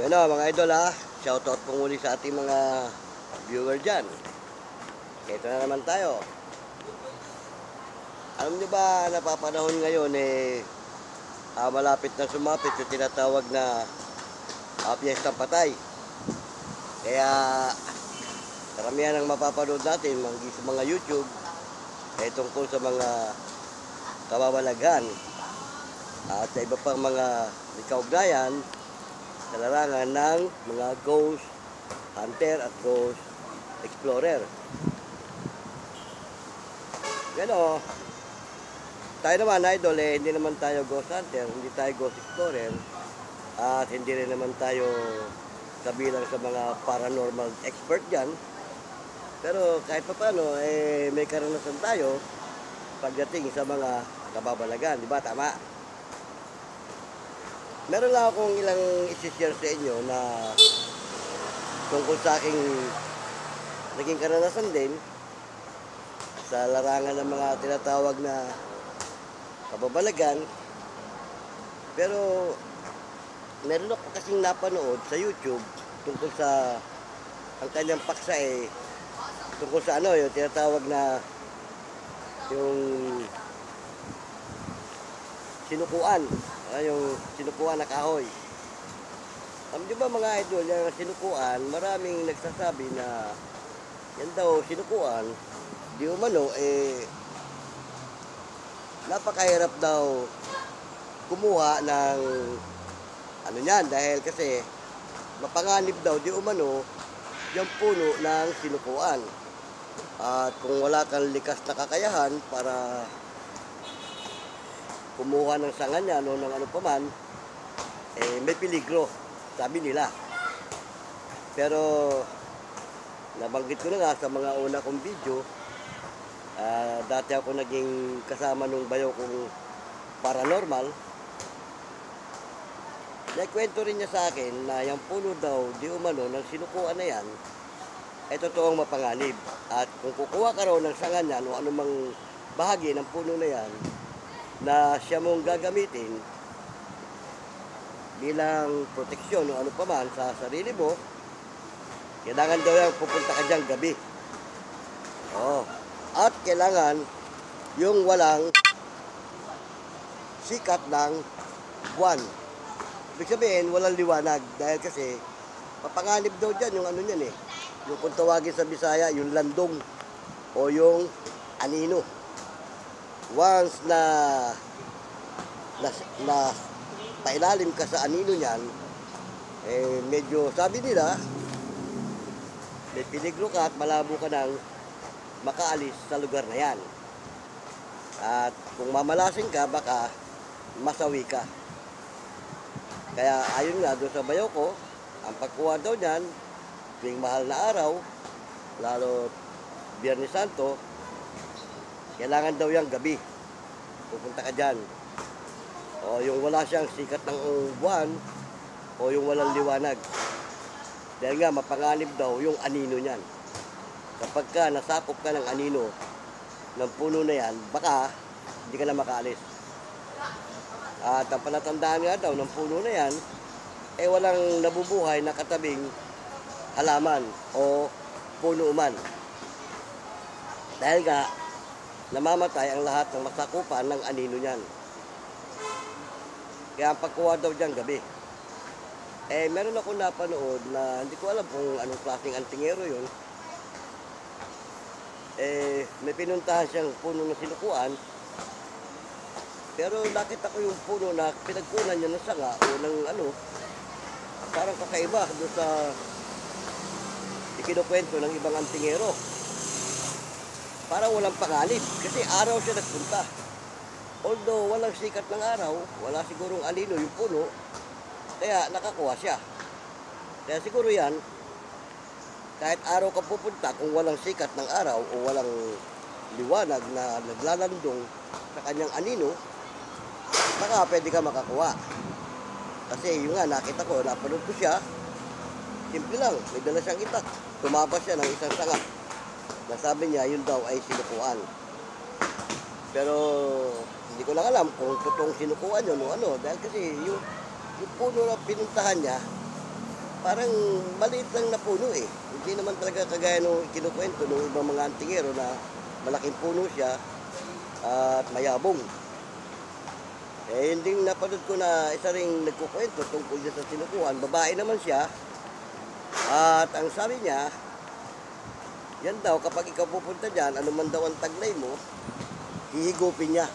Bueno mga idol ha, shoutout po muli sa ating mga viewer dyan. Ito na naman tayo. Alam nyo ba, napapanahon ngayon malapit na sumapit yung tinatawag na Piyestang Patay. Kaya karamihan ang mapapanood natin sa mga YouTube tungkol sa mga kababalaghan at sa iba pang mga kaugnayan sa larangan ng mga ghost hunter at ghost explorer. Gano, tayo naman idol hindi naman tayo ghost hunter, hindi tayo ghost explorer, at hindi rin naman tayo kabilang sa mga paranormal expert dyan. Pero kahit pa paano, may karanasan tayo pagdating sa mga kababalagan, di ba? Tama? Meron lang akong ilang isi-share sa inyo na tungkol sa aking naging karanasan din sa larangan ng mga tinatawag na kababalagan. Pero meron ako kasing napanood sa YouTube tungkol sa ang kanyang paksa tungkol sa yung tinatawag na yung sinukuan, yung sinukuan na kahoy. Alam nyo ba mga idol, yung sinukuan, maraming nagsasabi na yan daw sinukuan, di umano napakahirap daw kumuha ng niyan, dahil kasi mapanganib daw di umano yung puno ng sinukuan. At kung wala kang likas na kakayahan para kumuha ng sanga niya o ng ano paman, may peligro, sabi nila. Pero nabanggit ko na nga sa mga una kong video, dati ako naging kasama nung bayaw kong paranormal. Naikwento rin niya sa akin na yung puno daw di umano ng sinukuan na yan ay totoong mapanganib. At kung kukuha ka raw ng sanga niyan o anumang bahagi ng puno na yan na siya mong gagamitin bilang proteksyon o ano pa man sa sarili mo, kailangan daw yung pupunta ka dyan gabi. At kailangan yung walang sikat ng buwan. Ibig sabihin, walang liwanag. Dahil kasi, papanganib daw dyan yung niyan yung kung tawagin sa Bisaya, yung landong o yung anino. Once na pailalim ka sa anino niyan, medyo, sabi nila, may peligro ka at malabo ka nang makaalis sa lugar na yan. At kung mamalasing ka, baka masawi ka. Kaya ayon nga doon sa bayaw ko, ang pagkuha daw niyan, tuwing mahal na araw, lalo Biyernes Santo, kailangan daw yung gabi. Pupunta ka dyan. O yung wala siyang sikat ng buwan, o yung walang liwanag. Dahil nga, mapanganib daw yung anino niyan. Kapag ka nasakop ka ng anino ng puno na yan, baka hindi ka na makaalis. At ang palatandaan nga daw ng puno na yan, walang nabubuhay na katabing halaman o puno man. Dahil nga, namamatay ang lahat ng masakupan ng anino niyan. Kaya ang pagkuha daw dyan gabi. Meron ako napanood na hindi ko alam kung anong klaseng antingero yun. May pinuntahan siyang puno ng sinukuan. Pero nakita ko yung puno na pinagkunan niya ng sanga o ng parang kakaiba doon sa ikinukwento ng ibang antingero. Parang walang panganib kasi araw siya nagpunta. Although walang sikat ng araw, wala sigurong anino yung puno, kaya nakakuha siya. Kaya siguro yan, kahit araw ka pupunta, kung walang sikat ng araw o walang liwanag na naglalandong sa kanyang anino, baka pwede ka makakuha. Kasi yung nga, nakita ko, napanood ko siya, simple lang, may dala siyang itak. Tumabas siya ng isang sanga. Nasabi niya, yun daw ay sinukuan. Pero hindi ko lang alam kung totoong sinukuan yun o dahil kasi yung puno na pinuntahan niya, parang maliit lang na puno eh. Hindi naman talaga kagaya nung kinukwento ng ibang mga antingero na malaking puno siya at mayabong. Eh, hindi napanood ko na isa ring nagkukwento tungkol dyan sa sinukuan. Babae naman siya. At ang sabi niya, yan daw, kapag ikaw pupunta dyan, anuman daw ang taglay mo, hihigupin niya.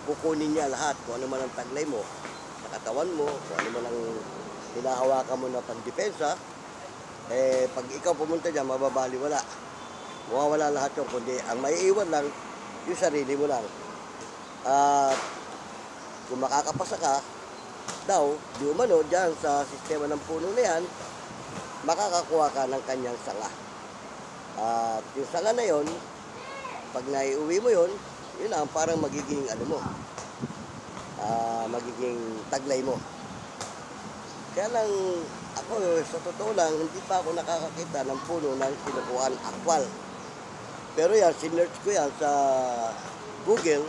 Kukunin niya lahat, kung ano man ang taglay mo, sa katawan mo, kung ano man ang hinahawakan mo na pangdepensa. Eh, pag ikaw pumunta dyan, mababaliwala. Mawawala lahat yun, kundi ang maiiwan lang, yung sarili mo lang. At kung makakapasa ka, daw, di umano, dyan sa sistema ng puno na yan, makakakuha ka ng kanyang sanga. At yung sanga na yon, pag naiuwi mo yon, yun ang parang magiging ano mo, magiging taglay mo. Kaya lang, ako sa totoo lang, hindi pa ako nakakakita ng puno ng sinukuan akwal. Pero yan, sinearch ko yan sa Google.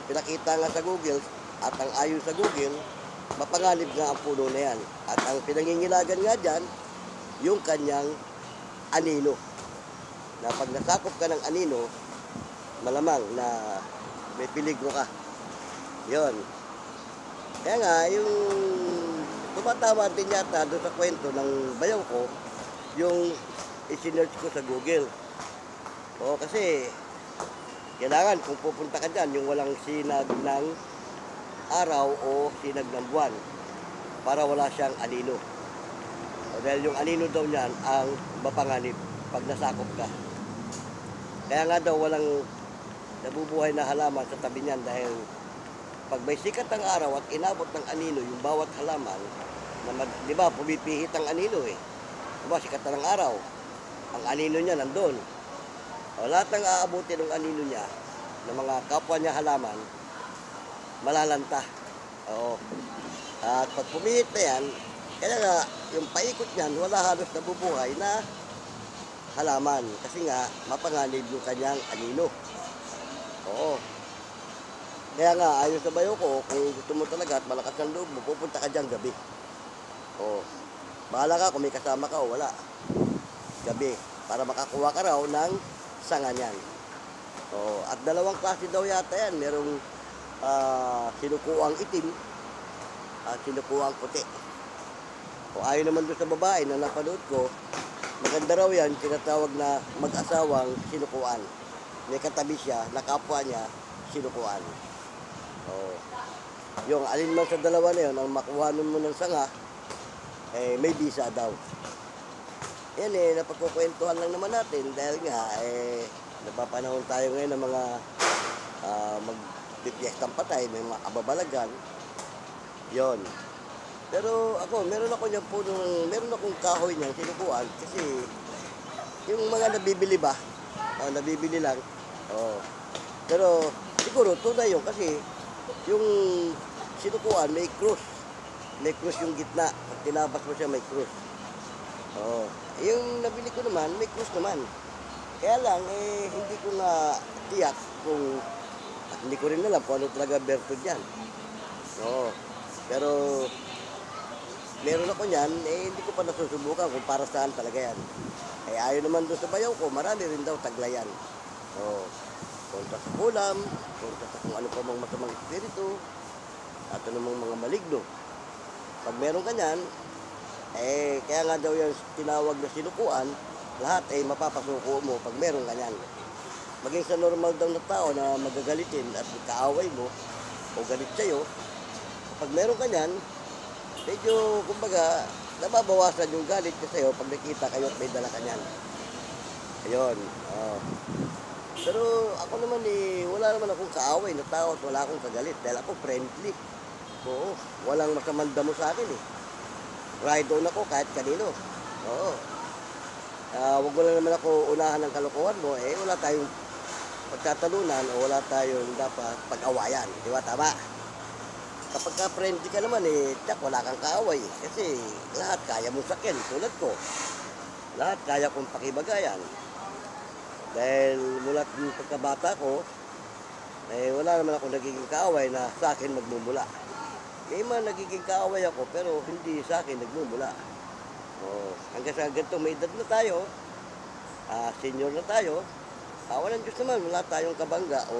Pinakita nga sa Google at ang ayon sa Google, mapanganib nga ang puno na yan. At ang pinangingilagan nga dyan, yung kanyang anino. Na pag nasakop ka ng anino, malamang na may peligro ka. Yon. Kaya nga, yung tumatama din yata doon sa kwento ng bayaw ko, yung isinearch ko sa Google. Kasi kailangan kung pupunta ka dyan, yung walang sinag ng araw o sinag ng buwan para wala siyang anino. Dahil yung anino daw niyan ang mapanganib pag nasakop ka. Kaya nga daw walang nabubuhay na halaman sa tabi niyan dahil pag may sikat ang araw at inabot ng anino yung bawat halaman, di ba pumipihit ang anino eh. Di ba sikat na ng araw, ang anino niya nandun. Lahat ng aabuti ng anino niya, ng mga kapwa niya halaman, malalanta. At pag pumihit na yan, kaya nga, yung paikot niyan, wala halos nabubuhay na halaman. Kasi nga, mapanganib yung kanyang anino. Kaya nga, ayon sa bayo ko, kung gusto mo talaga at malakas ang loob mo, pupunta ka dyan gabi. Bahala ka kung may kasama ka o wala. Gabi. Para makakuha ka raw ng sanga niyan. At dalawang klase daw yata yan. Merong sinukuang itim at sinukuang puti. Ayon naman doon sa babae na napanood ko, maganda raw yan, tinatawag na mag-asawang sinukuan. May katabi siya, nakapwa niya, sinukuan. Yung alin man sa dalawa na yun, ang makuhanon mo ng sanga, may bisa daw. Yan napagkukwentuhan lang naman natin dahil nga, napapanahon tayo ngayon ng mga magpipiyektang patay, may mga kababalagan. Yon. Pero ako, meron akong kahoy niyang sinukuan kasi yung mga nabibili ba, nabibili lang. Pero siguro tunay yun kasi yung sinukuan may cross. May cross yung gitna. Pag tinabas mo siya, may cross. Yung nabili ko naman, may cross naman. Kaya lang, hindi ko nga tiyak kung, at hindi ko rin alam kung ano talaga bertud yan. Pero, meron ako niyan, hindi ko pa nasusubukan kung para saan talaga yan. Ayon naman doon sa bayaw ko, marami rin daw taglayan. Kontra sa kulam, kontra sa kung ano pa mang masamang espiritu, at anumang mga maligno. Pag meron ka niyan, kaya nga daw yung tinawag na sinukuan, lahat mapapasuko mo pag meron ganyan. Maging sa normal daw na tao na magagalitin at kaaway mo o galit sa'yo, pag meron ganyan, medyo, kumbaga, nababawasan yung galit ka sa'yo pag nakita kayo at may dala kanyan. Ayun. Pero ako naman wala naman akong kaaway na tao at wala akong kagalit dahil ako friendly. Walang masamang damo sa akin Ride on ako kahit kanino. Wag mo lang naman ako unahan ng kalokohan mo, wala tayong pagtatalunan o wala tayong dapat pag-awayan. Di ba? Tama? Kapag ka-friendly ka naman, tiyak wala kang kaaway. Kasi lahat kaya mong sakyan, tulad ko. Lahat kaya kong pakibagayan. Dahil mula ng pagkabata ko, wala naman ako nagiging kaaway na sa akin magmumula. may mga nagiging kaaway ako, pero hindi sa akin nagmumula. Hanggang sa ganitong may edad na tayo, senior na tayo, walang Diyos naman, wala tayong kabangga o